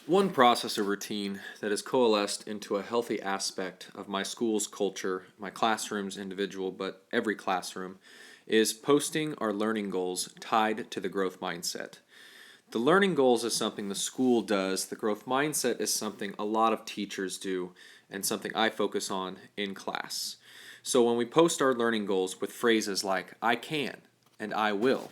One process or routine that has coalesced into a healthy aspect of my school's culture, my classroom's individual, but every classroom, is posting our learning goals tied to the growth mindset. The learning goals is something the school does, the growth mindset is something a lot of teachers do, and something I focus on in class. So when we post our learning goals with phrases like, I can and I will,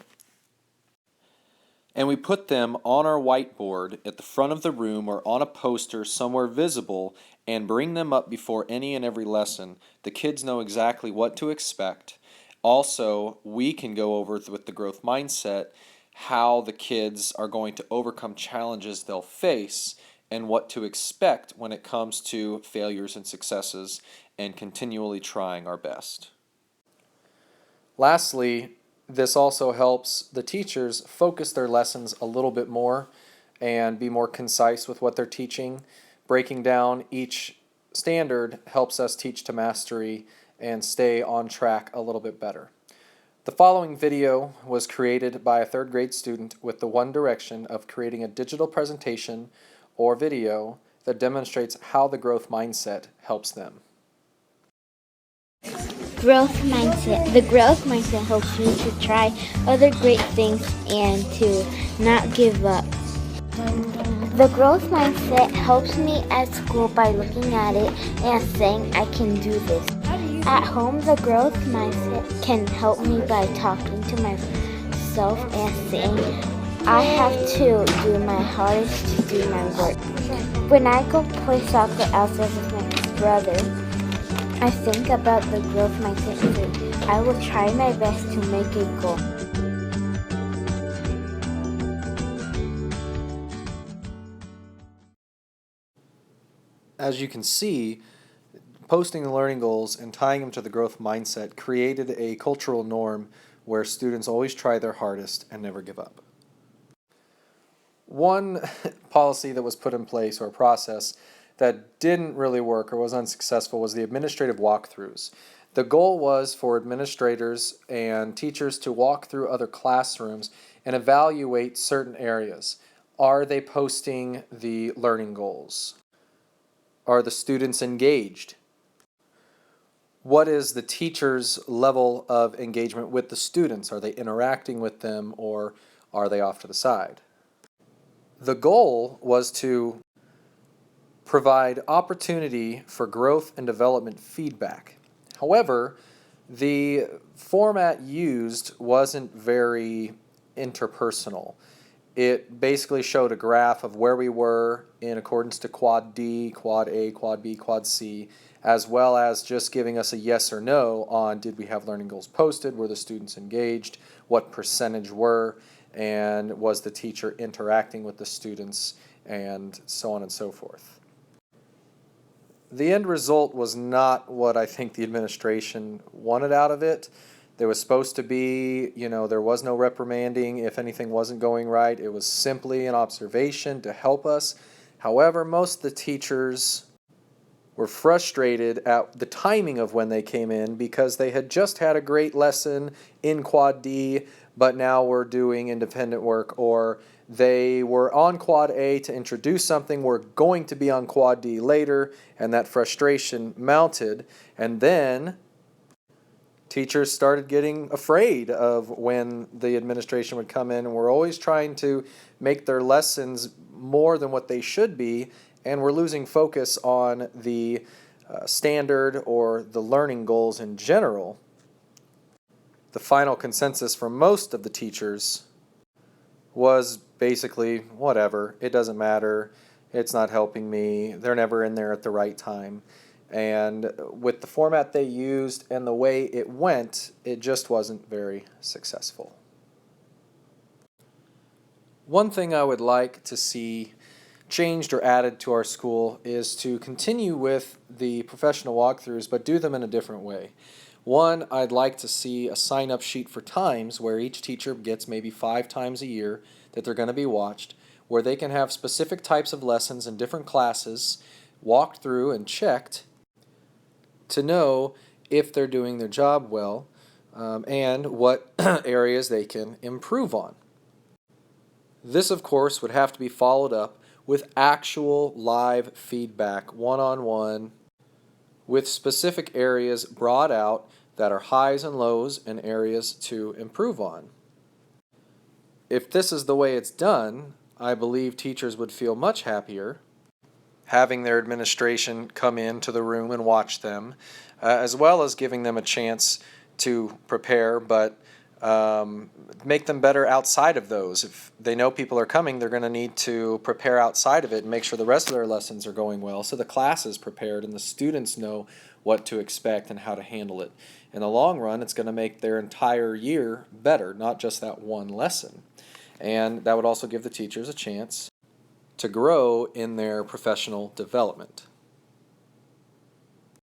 and we put them on our whiteboard at the front of the room or on a poster somewhere visible and bring them up before any and every lesson, the kids know exactly what to expect. Also, we can go over with the growth mindset how the kids are going to overcome challenges they'll face and what to expect when it comes to failures and successes and continually trying our best. Lastly, this also helps the teachers focus their lessons a little bit more and be more concise with what they're teaching. Breaking down each standard helps us teach to mastery and stay on track a little bit better. The following video was created by a third grade student with the one direction of creating a digital presentation or video that demonstrates how the growth mindset helps them. Growth mindset. The growth mindset helps me to try other great things and to not give up. The growth mindset helps me at school by looking at it and saying I can do this. At home, the growth mindset can help me by talking to myself and saying I have to do my hardest to do my work. When I go play soccer outside with my brother, I think about the growth mindset and say, I will try my best to make a goal. As you can see, posting the learning goals and tying them to the growth mindset created a cultural norm where students always try their hardest and never give up. One policy that was put in place or process that didn't really work or was unsuccessful was the administrative walkthroughs. The goal was for administrators and teachers to walk through other classrooms and evaluate certain areas. Are they posting the learning goals? Are the students engaged? What is the teacher's level of engagement with the students? Are they interacting with them or are they off to the side? The goal was to provide opportunity for growth and development feedback. However, the format used wasn't very interpersonal. It basically showed a graph of where we were in accordance to Quad D, Quad A, Quad B, Quad C, as well as just giving us a yes or no on did we have learning goals posted, were the students engaged, what percentage were, and was the teacher interacting with the students, and so on and so forth. The end result was not what I think the administration wanted out of it. There was supposed to be, there was no reprimanding if anything wasn't going right. It was simply an observation to help us. However, most of the teachers were frustrated at the timing of when they came in because they had just had a great lesson in Quad D, but now we're doing independent work, or they were on Quad A to introduce something, we're going to be on Quad D later, and that frustration mounted. And then teachers started getting afraid of when the administration would come in, and we're always trying to make their lessons more than what they should be, and we're losing focus on the standard or the learning goals in general. The final consensus from most of the teachers was basically, whatever, it doesn't matter, it's not helping me, they're never in there at the right time. And with the format they used and the way it went, it just wasn't very successful. One thing I would like to see changed or added to our school is to continue with the professional walkthroughs, but do them in a different way. One, I'd like to see a sign-up sheet for times where each teacher gets maybe 5 times a year that they're going to be watched, where they can have specific types of lessons in different classes walked through and checked to know if they're doing their job well and what areas they can improve on. This, of course, would have to be followed up with actual live feedback, one-on-one, with specific areas brought out that are highs and lows and areas to improve on. If this is the way it's done, I believe teachers would feel much happier having their administration come into the room and watch them, as well as giving them a chance to prepare, but make them better outside of those. If they know people are coming, they're going to need to prepare outside of it and make sure the rest of their lessons are going well, so the class is prepared and the students know what to expect and how to handle it. In the long run, it's going to make their entire year better, not just that one lesson. And that would also give the teachers a chance to grow in their professional development.